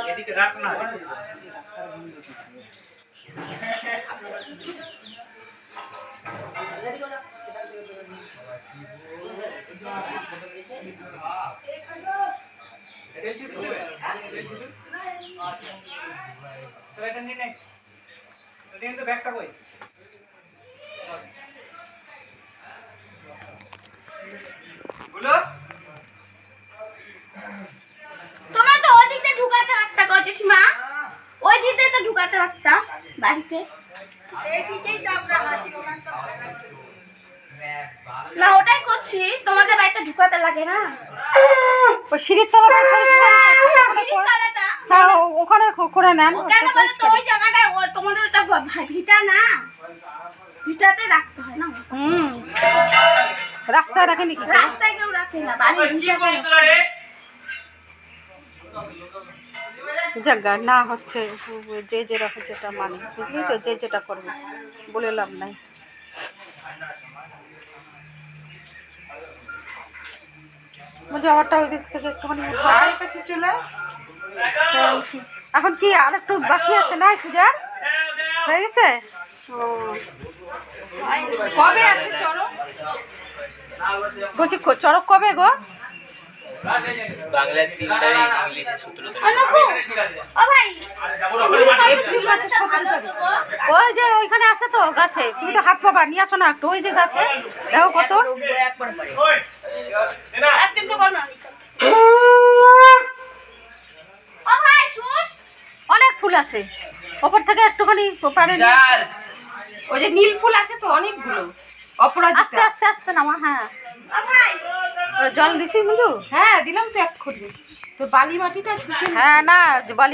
এদিকে রাখ না ব্যাগটা কই বলো তোমরা তো ওই দিকে ঢুকাতে পারতা কচিমা ওই দিকে তো ঢুকাতে পারতা বাড়িতে এই দিকেই তো আমরা হাঁটি না ওটাই করছি তোমাদের বাড়িতে ঢুকাতে লাগে না ওই সিঁড়ির তলাটা হ্যাঁ ওখানে করে নেন কেন বলো তো ওই জায়গাটায় তোমাদের ওটা ভিটা না ভিটাতে রাখতে হয় না রাস্তায় রাখেনি কি রাস্তায় কেউ রাখে না বাড়ির ভিটাতে জায়গা না হচ্ছে যে যেটা যেটা মানে বুঝলি তো যে যেটা করবে বলে লাভ নাই জামাটা ওই দিক থেকে একটুখানি চলে এখন কি আর একটু বাকি আছে না পূজার হয়ে গেছে কবে আছে চড়ক বলছি চড়ক কবে গো বাংলায় 3 তারিখ ইংলিশে 17 তারিখ ও ভাই এপ্রিল মাসের 17 তারিখ ওই যে ওইখানে আছে তো গাছে তুমি তো হাত পাবা নিয়ে আসো না একটু ওই যে গাছে দেখো কত একদম তো বল না ও ভাই শুন অনেক ফুল আছে ওপর থেকে একটুখানি পারে ওই যে নীল ফুল আছে তো অনেকগুলো অপরাজিতা আস্তে আস্তে আস্তে নামা হ্যাঁ ও ভাই জল দিছি মুজু হ্যাঁ দিলাম তো এক খড়ি তো বালি মাটিটা হ্যাঁ না বালি